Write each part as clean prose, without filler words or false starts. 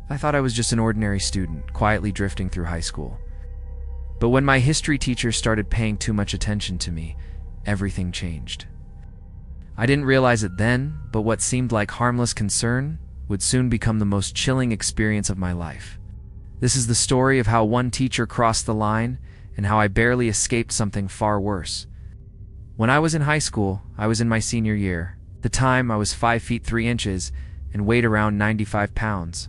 I thought I was just an ordinary student, quietly drifting through high school. But when my history teacher started paying too much attention to me, everything changed. I didn't realize it then, but what seemed like harmless concern would soon become the most chilling experience of my life. This is the story of how one teacher crossed the line and how I barely escaped something far worse. When I was in high school, I was in my senior year. At the time, I was 5 feet 3 inches and weighed around 95 pounds.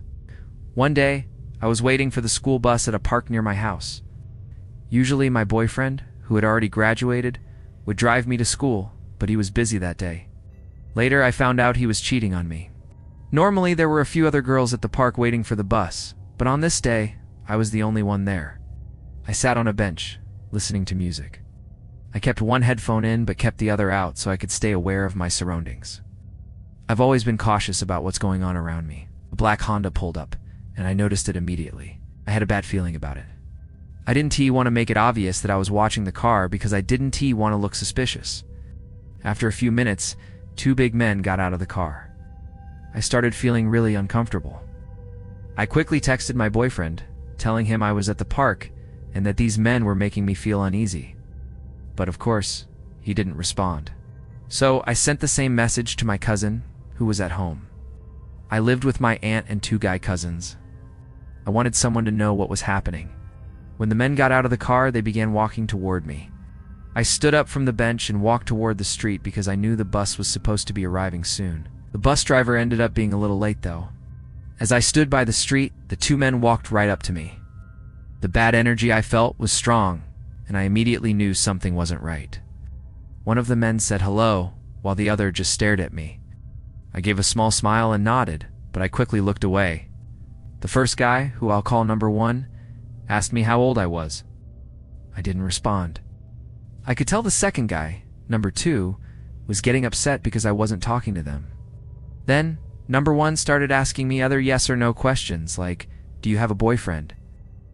One day, I was waiting for the school bus at a park near my house. Usually my boyfriend, who had already graduated, would drive me to school, but he was busy that day. Later, I found out he was cheating on me. Normally, there were a few other girls at the park waiting for the bus, but on this day, I was the only one there. I sat on a bench, listening to music. I kept one headphone in but kept the other out so I could stay aware of my surroundings. I've always been cautious about what's going on around me. A black Honda pulled up, and I noticed it immediately. I had a bad feeling about it. I didn't want to make it obvious that I was watching the car because I didn't want to look suspicious. After a few minutes, 2 big men got out of the car. I started feeling really uncomfortable. I quickly texted my boyfriend, telling him I was at the park and that these men were making me feel uneasy. But of course, he didn't respond. So I sent the same message to my cousin, who was at home. I lived with my aunt and 2 guy cousins. I wanted someone to know what was happening. When the men got out of the car, they began walking toward me. I stood up from the bench and walked toward the street because I knew the bus was supposed to be arriving soon. The bus driver ended up being a little late though. As I stood by the street, the 2 men walked right up to me. The bad energy I felt was strong, and I immediately knew something wasn't right. One of the men said hello, while the other just stared at me. I gave a small smile and nodded, but I quickly looked away. The first guy, who I'll call number 1, asked me how old I was. I didn't respond. I could tell the second guy, number 2, was getting upset because I wasn't talking to them. Then, number 1 started asking me other yes or no questions like, do you have a boyfriend?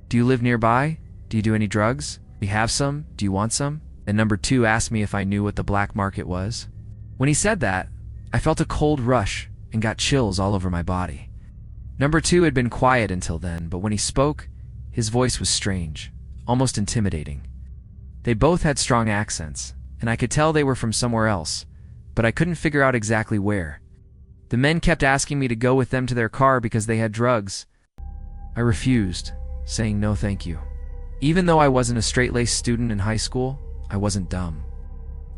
Do you live nearby? Do you do any drugs? Do you have some? Do you want some? And number 2 asked me if I knew what the black market was. When he said that, I felt a cold rush and got chills all over my body. Number 2 had been quiet until then, but when he spoke, his voice was strange, almost intimidating. They both had strong accents, and I could tell they were from somewhere else, but I couldn't figure out exactly where. The men kept asking me to go with them to their car because they had drugs. I refused, saying no thank you. Even though I wasn't a straight-laced student in high school, I wasn't dumb.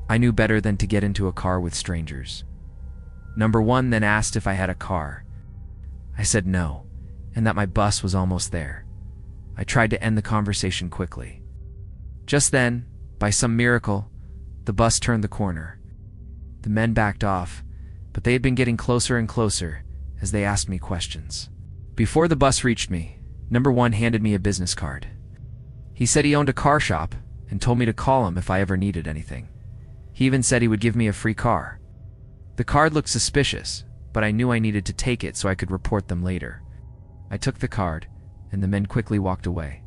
I knew better than to get into a car with strangers. Number 1 then asked if I had a car. I said no, and that my bus was almost there. I tried to end the conversation quickly. Just then, by some miracle, the bus turned the corner. The men backed off, but they had been getting closer and closer as they asked me questions. Before the bus reached me, number 1 handed me a business card. He said he owned a car shop and told me to call him if I ever needed anything. He even said he would give me a free car. The card looked suspicious, but I knew I needed to take it so I could report them later. I took the card, and the men quickly walked away.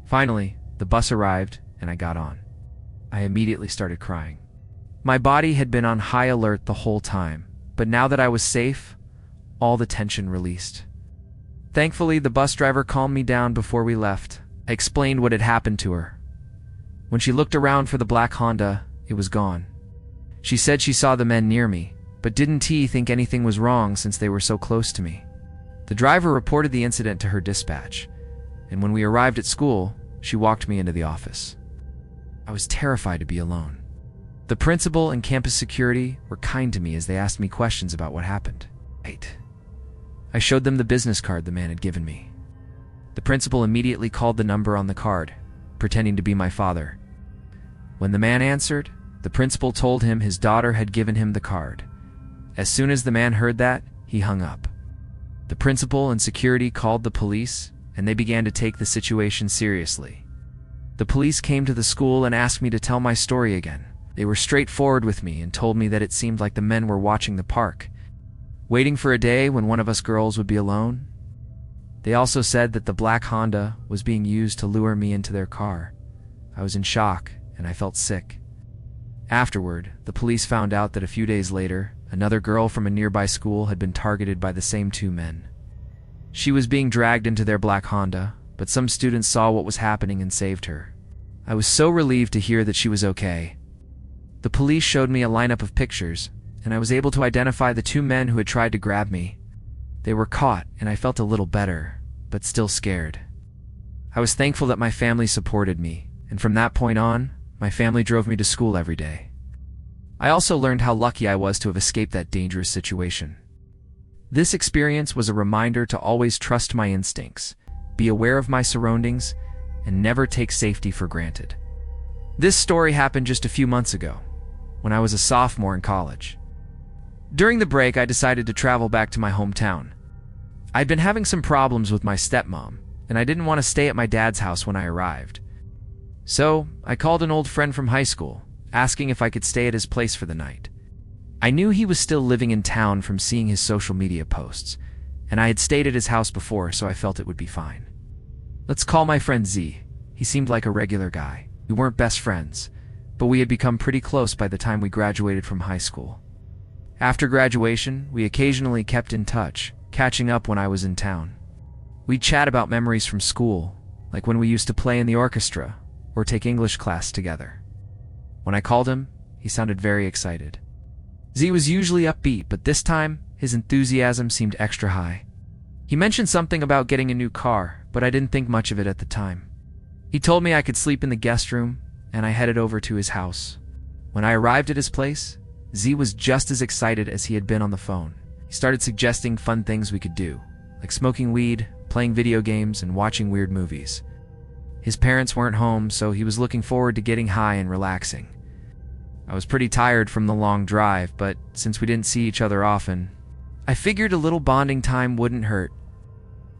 Finally, the bus arrived, and I got on. I immediately started crying. My body had been on high alert the whole time, but now that I was safe, all the tension released. Thankfully, the bus driver calmed me down before we left. I explained what had happened to her. When she looked around for the black Honda, it was gone. She said she saw the men near me, but didn't think anything was wrong since they were so close to me. The driver reported the incident to her dispatch, and when we arrived at school, she walked me into the office. I was terrified to be alone. The principal and campus security were kind to me as they asked me questions about what happened. I showed them the business card the man had given me. The principal immediately called the number on the card, pretending to be my father. When the man answered, the principal told him his daughter had given him the card. As soon as the man heard that, he hung up. The principal and security called the police, and they began to take the situation seriously. The police came to the school and asked me to tell my story again. They were straightforward with me and told me that it seemed like the men were watching the park, waiting for a day when one of us girls would be alone. They also said that the black Honda was being used to lure me into their car. I was in shock, and I felt sick. Afterward, the police found out that a few days later, another girl from a nearby school had been targeted by the same 2 men. She was being dragged into their black Honda, but some students saw what was happening and saved her. I was so relieved to hear that she was okay. The police showed me a lineup of pictures, and I was able to identify the 2 men who had tried to grab me. They were caught, and I felt a little better, but still scared. I was thankful that my family supported me, and from that point on, my family drove me to school every day. I also learned how lucky I was to have escaped that dangerous situation. This experience was a reminder to always trust my instincts, be aware of my surroundings, and never take safety for granted. This story happened just a few months ago, when I was a sophomore in college. During the break, I decided to travel back to my hometown. I'd been having some problems with my stepmom, and I didn't want to stay at my dad's house when I arrived. So, I called an old friend from high school, asking if I could stay at his place for the night. I knew he was still living in town from seeing his social media posts, and I had stayed at his house before, so I felt it would be fine. Let's call my friend Z. He seemed like a regular guy. We weren't best friends, but we had become pretty close by the time we graduated from high school. After graduation, we occasionally kept in touch, catching up when I was in town. We'd chat about memories from school, like when we used to play in the orchestra or take English class together. When I called him, he sounded very excited. Z was usually upbeat, but this time, his enthusiasm seemed extra high. He mentioned something about getting a new car, but I didn't think much of it at the time. He told me I could sleep in the guest room, and I headed over to his house. When I arrived at his place, Z was just as excited as he had been on the phone. He started suggesting fun things we could do, like smoking weed, playing video games, and watching weird movies. His parents weren't home, so he was looking forward to getting high and relaxing. I was pretty tired from the long drive, but since we didn't see each other often, I figured a little bonding time wouldn't hurt.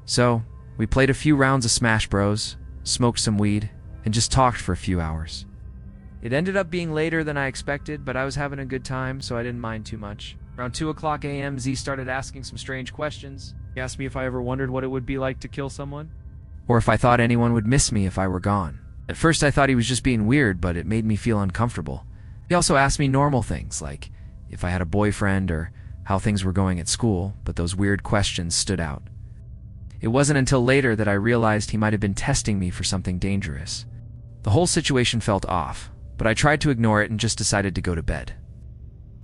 So, we played a few rounds of Smash Bros, smoked some weed, and just talked for a few hours. It ended up being later than I expected, but I was having a good time, so I didn't mind too much. Around 2 a.m., Z started asking some strange questions. He asked me if I ever wondered what it would be like to kill someone, or if I thought anyone would miss me if I were gone. At first I thought he was just being weird, but it made me feel uncomfortable. He also asked me normal things, like if I had a boyfriend or how things were going at school, but those weird questions stood out. It wasn't until later that I realized he might have been testing me for something dangerous. The whole situation felt off, but I tried to ignore it and just decided to go to bed.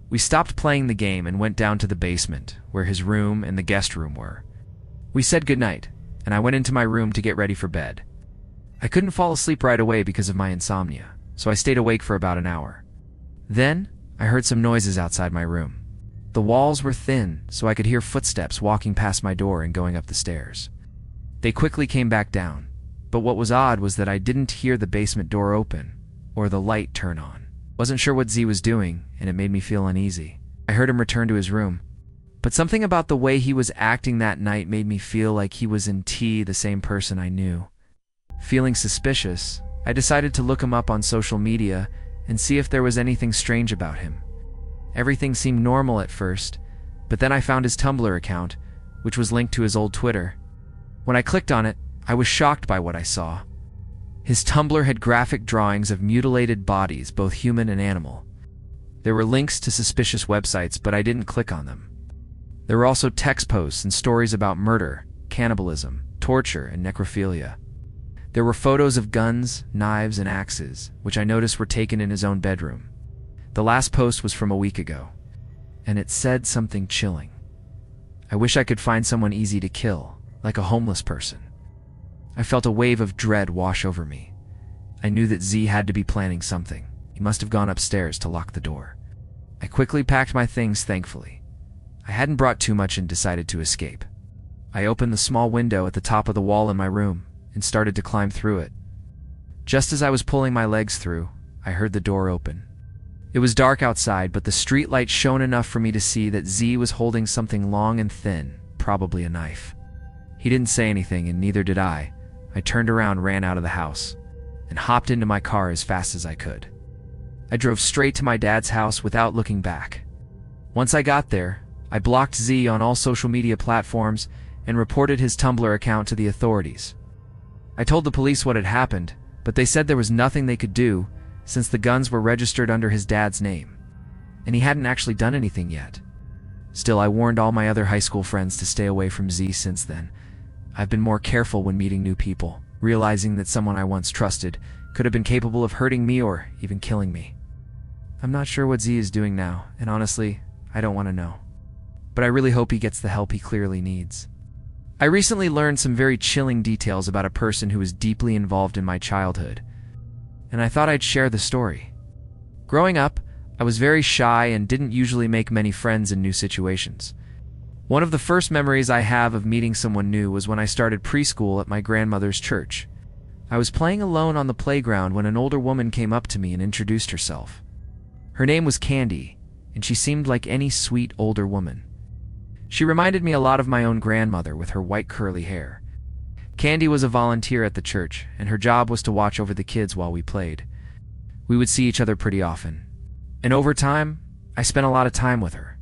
We stopped playing the game and went down to the basement, where his room and the guest room were. We said goodnight, and I went into my room to get ready for bed. I couldn't fall asleep right away because of my insomnia, so I stayed awake for about an hour. Then, I heard some noises outside my room. The walls were thin, so I could hear footsteps walking past my door and going up the stairs. They quickly came back down, but what was odd was that I didn't hear the basement door open or the light turn on. Wasn't sure what Z was doing, and it made me feel uneasy. I heard him return to his room, but something about the way he was acting that night made me feel like he was the same person I knew. Feeling suspicious, I decided to look him up on social media and see if there was anything strange about him. Everything seemed normal at first, but then I found his Tumblr account, which was linked to his old Twitter. When I clicked on it, I was shocked by what I saw. His Tumblr had graphic drawings of mutilated bodies, both human and animal. There were links to suspicious websites, but I didn't click on them. There were also text posts and stories about murder, cannibalism, torture, and necrophilia. There were photos of guns, knives, and axes, which I noticed were taken in his own bedroom. The last post was from a week ago, and it said something chilling. I wish I could find someone easy to kill, like a homeless person. I felt a wave of dread wash over me. I knew that Z had to be planning something. He must have gone upstairs to lock the door. I quickly packed my things, thankfully. I hadn't brought too much and decided to escape. I opened the small window at the top of the wall in my room and started to climb through it. Just as I was pulling my legs through, I heard the door open. It was dark outside, but the streetlight shone enough for me to see that Z was holding something long and thin, probably a knife. He didn't say anything, and neither did I. I turned around, ran out of the house, and hopped into my car as fast as I could. I drove straight to my dad's house without looking back. Once I got there, I blocked Z on all social media platforms and reported his Tumblr account to the authorities. I told the police what had happened, but they said there was nothing they could do since the guns were registered under his dad's name, and he hadn't actually done anything yet. Still, I warned all my other high school friends to stay away from Z since then, I've been more careful when meeting new people, realizing that someone I once trusted could have been capable of hurting me or even killing me. I'm not sure what Z is doing now, and honestly, I don't want to know. But I really hope he gets the help he clearly needs. I recently learned some very chilling details about a person who was deeply involved in my childhood, and I thought I'd share the story. Growing up, I was very shy and didn't usually make many friends in new situations. One of the first memories I have of meeting someone new was when I started preschool at my grandmother's church. I was playing alone on the playground when an older woman came up to me and introduced herself. Her name was Candy, and she seemed like any sweet older woman. She reminded me a lot of my own grandmother with her white curly hair. Candy was a volunteer at the church, and her job was to watch over the kids while we played. We would see each other pretty often. And over time, I spent a lot of time with her.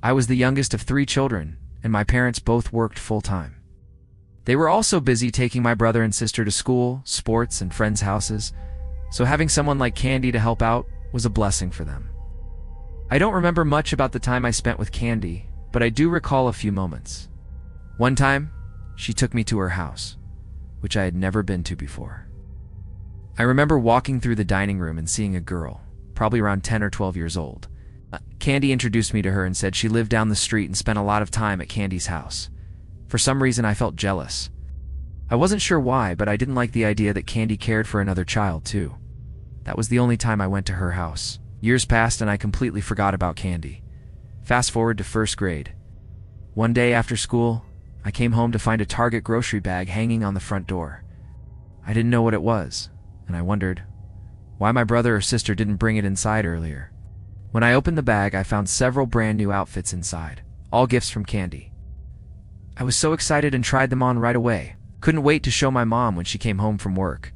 I was the youngest of 3 children, and my parents both worked full-time. They were also busy taking my brother and sister to school, sports, and friends' houses, so having someone like Candy to help out was a blessing for them. I don't remember much about the time I spent with Candy, but I do recall a few moments. One time, she took me to her house, which I had never been to before. I remember walking through the dining room and seeing a girl, probably around 10 or 12 years old. Candy introduced me to her and said she lived down the street and spent a lot of time at Candy's house. For some reason, I felt jealous. I wasn't sure why, but I didn't like the idea that Candy cared for another child, too. That was the only time I went to her house. Years passed and I completely forgot about Candy. Fast forward to 1st grade. One day after school, I came home to find a Target grocery bag hanging on the front door. I didn't know what it was, and I wondered why my brother or sister didn't bring it inside earlier. When I opened the bag, I found several brand new outfits inside, all gifts from Candy. I was so excited and tried them on right away. Couldn't wait to show my mom when she came home from work.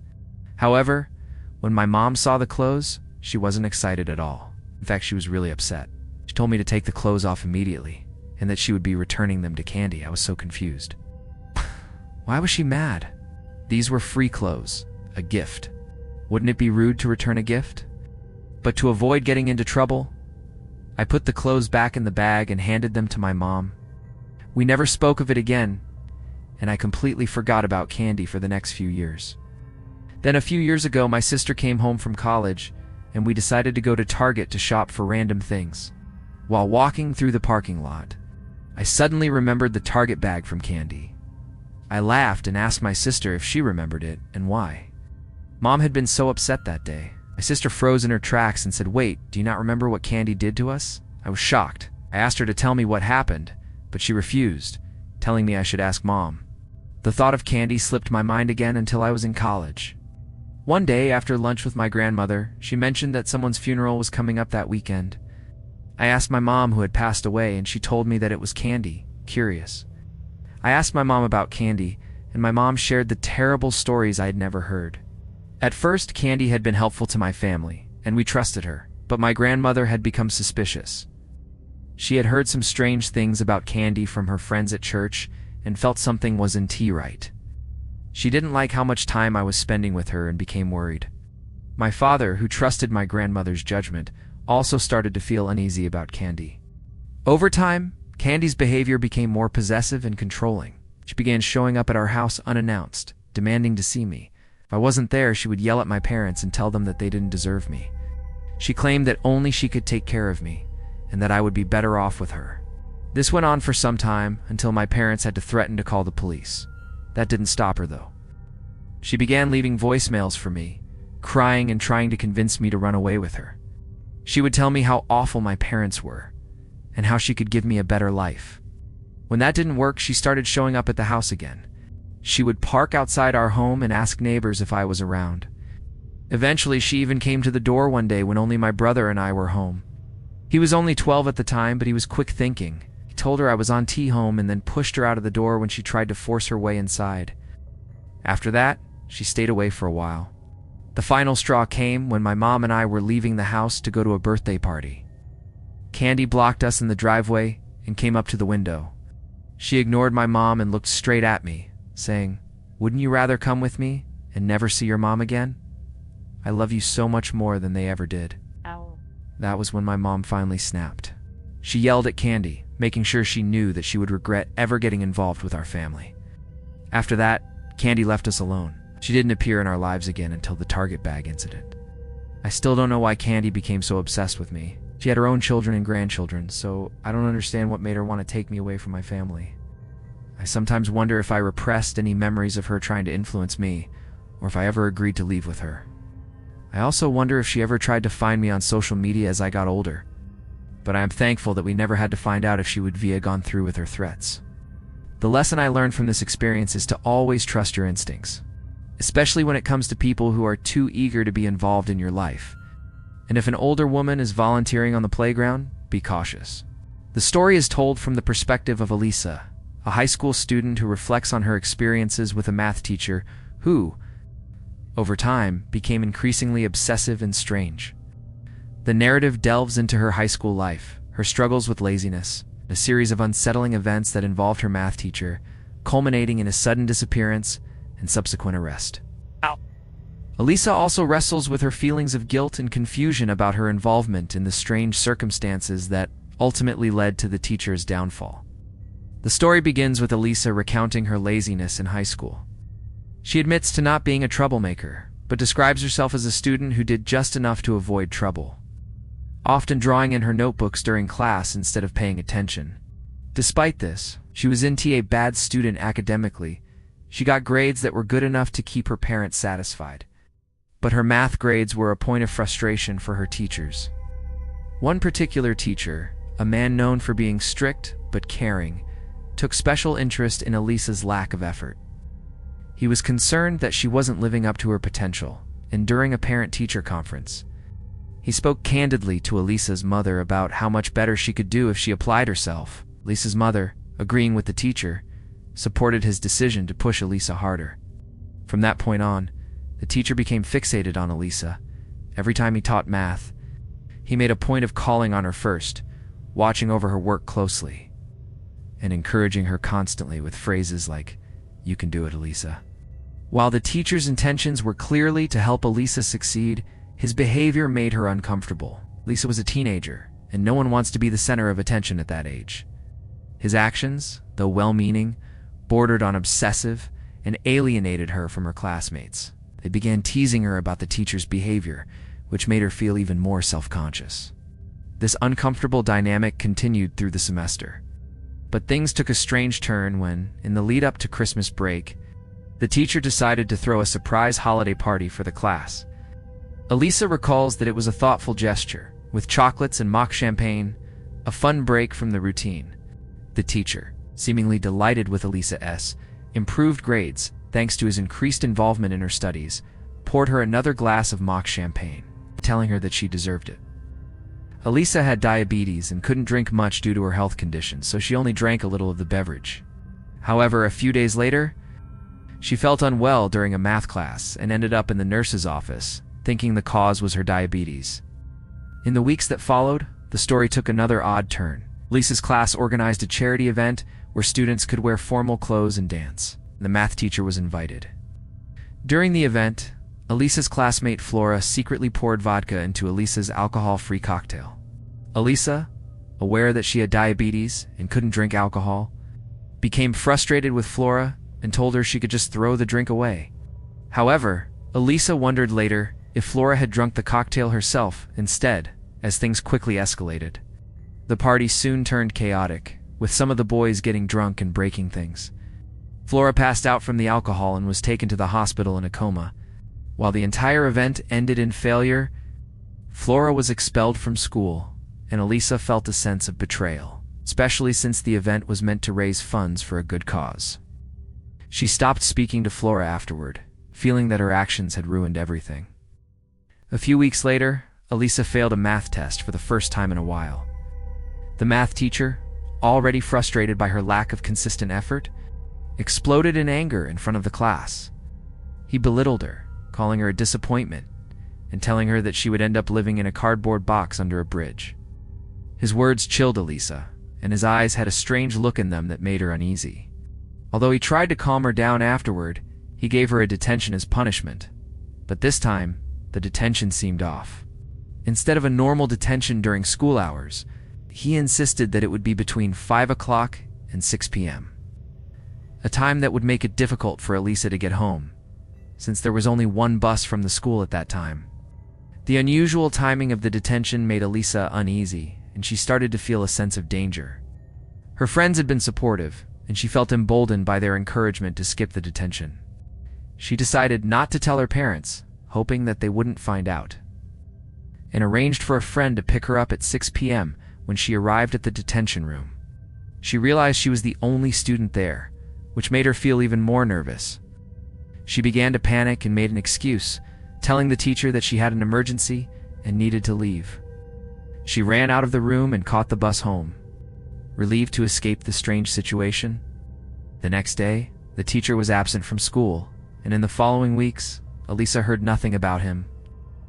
However, when my mom saw the clothes, she wasn't excited at all. In fact, she was really upset. She told me to take the clothes off immediately, and that she would be returning them to Candy. I was so confused. Why was she mad? These were free clothes, a gift. Wouldn't it be rude to return a gift? But to avoid getting into trouble, I put the clothes back in the bag and handed them to my mom. We never spoke of it again, and I completely forgot about Candy for the next few years. Then a few years ago, my sister came home from college, and we decided to go to Target to shop for random things. While walking through the parking lot, I suddenly remembered the Target bag from Candy. I laughed and asked my sister if she remembered it and why. Mom had been so upset that day. My sister froze in her tracks and said, "Wait, do you not remember what Candy did to us?" I was shocked. I asked her to tell me what happened, but she refused, telling me I should ask Mom. The thought of Candy slipped my mind again until I was in college. One day, after lunch with my grandmother, she mentioned that someone's funeral was coming up that weekend. I asked my mom who had passed away, and she told me that it was Candy, curious. I asked my mom about Candy, and my mom shared the terrible stories I had never heard. At first, Candy had been helpful to my family, and we trusted her, but my grandmother had become suspicious. She had heard some strange things about Candy from her friends at church, and felt something wasn't right. She didn't like how much time I was spending with her and became worried. My father, who trusted my grandmother's judgment, also started to feel uneasy about Candy. Over time, Candy's behavior became more possessive and controlling. She began showing up at our house unannounced, demanding to see me. If I wasn't there, she would yell at my parents and tell them that they didn't deserve me. She claimed that only she could take care of me, and that I would be better off with her. This went on for some time, until my parents had to threaten to call the police. That didn't stop her, though. She began leaving voicemails for me, crying and trying to convince me to run away with her. She would tell me how awful my parents were, and how she could give me a better life. When that didn't work, she started showing up at the house again. She would park outside our home and ask neighbors if I was around. Eventually, she even came to the door one day when only my brother and I were home. He was only 12 at the time, but he was quick thinking. He told her I was on home and then pushed her out of the door when she tried to force her way inside. After that, she stayed away for a while. The final straw came when my mom and I were leaving the house to go to a birthday party. Candy blocked us in the driveway and came up to the window. She ignored my mom and looked straight at me, saying, "Wouldn't you rather come with me and never see your mom again? I love you so much more than they ever did." Ow. That was when my mom finally snapped. She yelled at Candy, making sure she knew that she would regret ever getting involved with our family. After that, Candy left us alone. She didn't appear in our lives again until the Target bag incident. I still don't know why Candy became so obsessed with me. She had her own children and grandchildren, so I don't understand what made her want to take me away from my family. I sometimes wonder if I repressed any memories of her trying to influence me, or if I ever agreed to leave with her. I also wonder if she ever tried to find me on social media as I got older, but I am thankful that we never had to find out if she would have gone through with her threats. The lesson I learned from this experience is to always trust your instincts, especially when it comes to people who are too eager to be involved in your life. And if an older woman is volunteering on the playground, be cautious. The story is told from the perspective of Elisa, a high school student who reflects on her experiences with a math teacher who, over time, became increasingly obsessive and strange. The narrative delves into her high school life, her struggles with laziness, a series of unsettling events that involved her math teacher, culminating in a sudden disappearance and subsequent arrest. Elisa also wrestles with her feelings of guilt and confusion about her involvement in the strange circumstances that ultimately led to the teacher's downfall. The story begins with Elisa recounting her laziness in high school. She admits to not being a troublemaker, but describes herself as a student who did just enough to avoid trouble, often drawing in her notebooks during class instead of paying attention. Despite this, she wasn't a bad student academically. She got grades that were good enough to keep her parents satisfied. But her math grades were a point of frustration for her teachers. One particular teacher, a man known for being strict but caring, took special interest in Elisa's lack of effort. He was concerned that she wasn't living up to her potential, and during a parent-teacher conference, he spoke candidly to Elisa's mother about how much better she could do if she applied herself. Elisa's mother, agreeing with the teacher, supported his decision to push Elisa harder. From that point on, the teacher became fixated on Elisa. Every time he taught math, he made a point of calling on her first, watching over her work closely, and encouraging her constantly with phrases like, "You can do it, Elisa." While the teacher's intentions were clearly to help Elisa succeed, his behavior made her uncomfortable. Elisa was a teenager, and no one wants to be the center of attention at that age. His actions, though well-meaning, bordered on obsessive and alienated her from her classmates. They began teasing her about the teacher's behavior, which made her feel even more self-conscious. This uncomfortable dynamic continued through the semester. But things took a strange turn when, in the lead-up to Christmas break, the teacher decided to throw a surprise holiday party for the class. Elisa recalls that it was a thoughtful gesture, with chocolates and mock champagne, a fun break from the routine. The teacher, seemingly delighted with Elisa's improved grades thanks to his increased involvement in her studies, poured her another glass of mock champagne, telling her that she deserved it. Elisa had diabetes and couldn't drink much due to her health condition, so she only drank a little of the beverage. However, a few days later, she felt unwell during a math class and ended up in the nurse's office, thinking the cause was her diabetes. In the weeks that followed, the story took another odd turn. Elisa's class organized a charity event where students could wear formal clothes and dance. The math teacher was invited. During the event, Elisa's classmate Flora secretly poured vodka into Elisa's alcohol-free cocktail. Elisa, aware that she had diabetes and couldn't drink alcohol, became frustrated with Flora and told her she could just throw the drink away. However, Elisa wondered later if Flora had drunk the cocktail herself instead, as things quickly escalated. The party soon turned chaotic, with some of the boys getting drunk and breaking things. Flora passed out from the alcohol and was taken to the hospital in a coma. While the entire event ended in failure, Flora was expelled from school, and Elisa felt a sense of betrayal, especially since the event was meant to raise funds for a good cause. She stopped speaking to Flora afterward, feeling that her actions had ruined everything. A few weeks later, Elisa failed a math test for the first time in a while. The math teacher, already frustrated by her lack of consistent effort, exploded in anger in front of the class. He belittled her, calling her a disappointment, and telling her that she would end up living in a cardboard box under a bridge. His words chilled Elisa, and his eyes had a strange look in them that made her uneasy. Although he tried to calm her down afterward, he gave her a detention as punishment. But this time, the detention seemed off. Instead of a normal detention during school hours, he insisted that it would be between 5 o'clock and 6 p.m. a time that would make it difficult for Elisa to get home, since there was only one bus from the school at that time. The unusual timing of the detention made Elisa uneasy, and she started to feel a sense of danger. Her friends had been supportive, and she felt emboldened by their encouragement to skip the detention. She decided not to tell her parents, hoping that they wouldn't find out, and arranged for a friend to pick her up at 6 p.m. when she arrived at the detention room. She realized she was the only student there, which made her feel even more nervous. She began to panic and made an excuse, telling the teacher that she had an emergency and needed to leave. She ran out of the room and caught the bus home, relieved to escape the strange situation. The next day, the teacher was absent from school, and in the following weeks, Elisa heard nothing about him.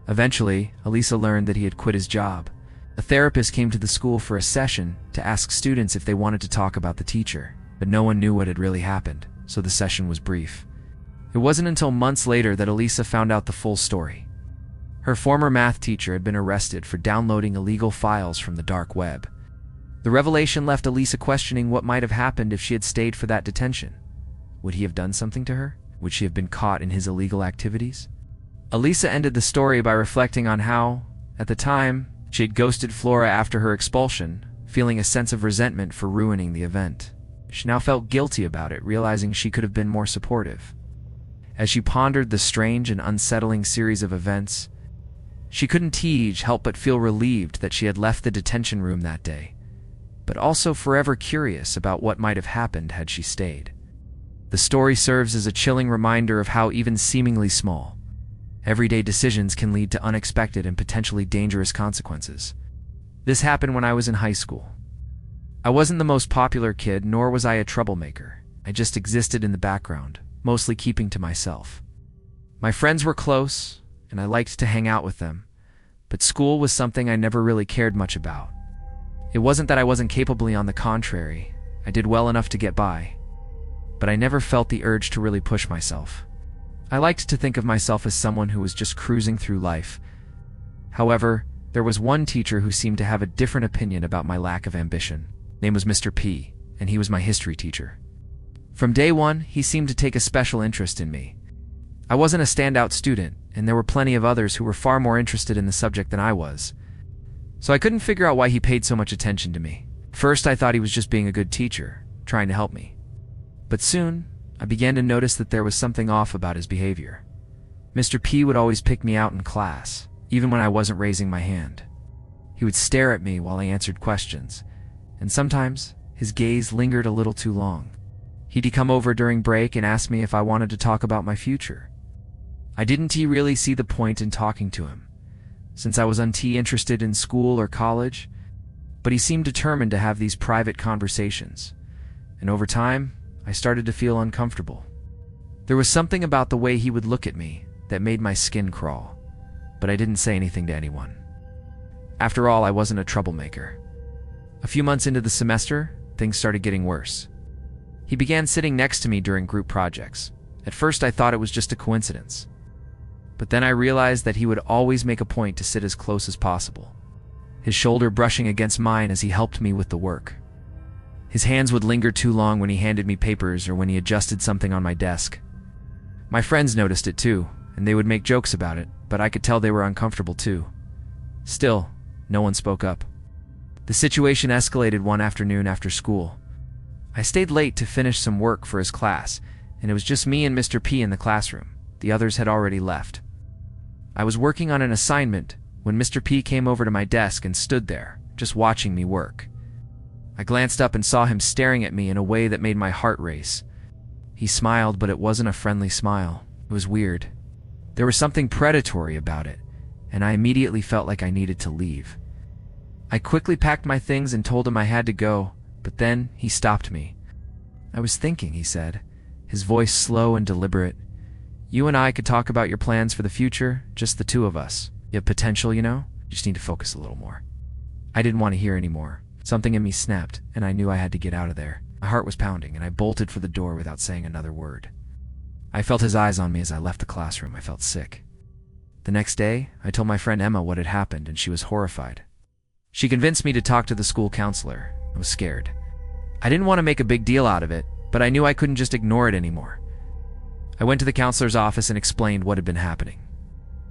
Eventually, Elisa learned that he had quit his job. A therapist came to the school for a session to ask students if they wanted to talk about the teacher, but no one knew what had really happened, so the session was brief. It wasn't until months later that Elisa found out the full story. Her former math teacher had been arrested for downloading illegal files from the dark web. The revelation left Elisa questioning what might have happened if she had stayed for that detention. Would he have done something to her? Would she have been caught in his illegal activities? Elisa ended the story by reflecting on how, at the time, she had ghosted Flora after her expulsion, feeling a sense of resentment for ruining the event. She now felt guilty about it, realizing she could have been more supportive. As she pondered the strange and unsettling series of events, she couldn't help but feel relieved that she had left the detention room that day, but also forever curious about what might have happened had she stayed. The story serves as a chilling reminder of how even seemingly small, everyday decisions can lead to unexpected and potentially dangerous consequences. This happened when I was in high school. I wasn't the most popular kid, nor was I a troublemaker. I just existed in the background, mostly keeping to myself. My friends were close, and I liked to hang out with them, but school was something I never really cared much about. It wasn't that I wasn't capable, on the contrary, I did well enough to get by, but I never felt the urge to really push myself. I liked to think of myself as someone who was just cruising through life. However, there was one teacher who seemed to have a different opinion about my lack of ambition. His name was Mr. P, and he was my history teacher. From day one, he seemed to take a special interest in me. I wasn't a standout student, and there were plenty of others who were far more interested in the subject than I was. So I couldn't figure out why he paid so much attention to me. First, I thought he was just being a good teacher, trying to help me. But soon, I began to notice that there was something off about his behavior. Mr. P would always pick me out in class, even when I wasn't raising my hand. He would stare at me while I answered questions, and sometimes his gaze lingered a little too long. He'd come over during break and ask me if I wanted to talk about my future. I didn't really see the point in talking to him, since I was interested in school or college, but he seemed determined to have these private conversations, and over time, I started to feel uncomfortable. There was something about the way he would look at me that made my skin crawl, but I didn't say anything to anyone. After all, I wasn't a troublemaker. A few months into the semester, things started getting worse. He began sitting next to me during group projects. At first, I thought it was just a coincidence. But then I realized that he would always make a point to sit as close as possible, his shoulder brushing against mine as he helped me with the work. His hands would linger too long when he handed me papers or when he adjusted something on my desk. My friends noticed it too, and they would make jokes about it, but I could tell they were uncomfortable too. Still, no one spoke up. The situation escalated one afternoon after school. I stayed late to finish some work for his class, and it was just me and Mr. P in the classroom. The others had already left. I was working on an assignment when Mr. P came over to my desk and stood there, just watching me work. I glanced up and saw him staring at me in a way that made my heart race. He smiled, but it wasn't a friendly smile. It was weird. There was something predatory about it, and I immediately felt like I needed to leave. I quickly packed my things and told him I had to go, but then he stopped me. "I was thinking," he said, his voice slow and deliberate. "You and I could talk about your plans for the future, just the two of us. You have potential, you know? You just need to focus a little more." I didn't want to hear anymore. Something in me snapped, and I knew I had to get out of there. My heart was pounding, and I bolted for the door without saying another word. I felt his eyes on me as I left the classroom. I felt sick. The next day, I told my friend Emma what had happened, and she was horrified. She convinced me to talk to the school counselor. I was scared. I didn't want to make a big deal out of it, but I knew I couldn't just ignore it anymore. I went to the counselor's office and explained what had been happening.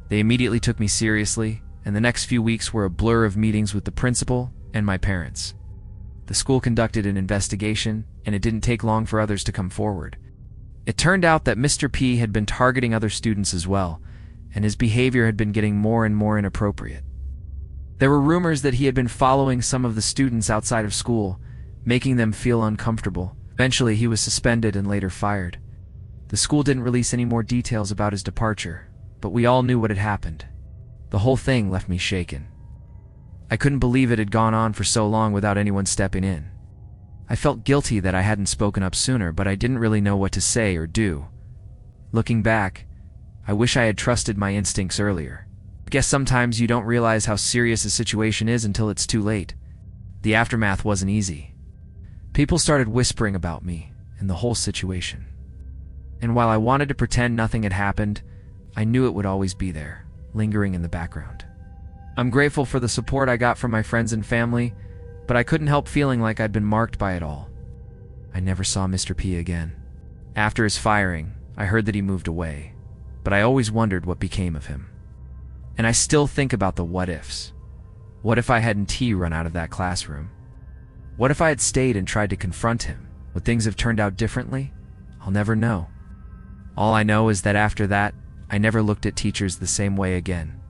They immediately took me seriously, and the next few weeks were a blur of meetings with the principal and my parents. The school conducted an investigation, and it didn't take long for others to come forward. It turned out that Mr. P had been targeting other students as well, and his behavior had been getting more and more inappropriate. There were rumors that he had been following some of the students outside of school, making them feel uncomfortable. Eventually, he was suspended and later fired. The school didn't release any more details about his departure, but we all knew what had happened. The whole thing left me shaken. I couldn't believe it had gone on for so long without anyone stepping in. I felt guilty that I hadn't spoken up sooner, but I didn't really know what to say or do. Looking back, I wish I had trusted my instincts earlier. I guess sometimes you don't realize how serious a situation is until it's too late. The aftermath wasn't easy. People started whispering about me and the whole situation. And while I wanted to pretend nothing had happened, I knew it would always be there, lingering in the background. I'm grateful for the support I got from my friends and family, but I couldn't help feeling like I'd been marked by it all. I never saw Mr. P again. After his firing, I heard that he moved away, but I always wondered what became of him. And I still think about the what-ifs. What if I hadn't run out of that classroom? What if I had stayed and tried to confront him? Would things have turned out differently? I'll never know. All I know is that after that, I never looked at teachers the same way again.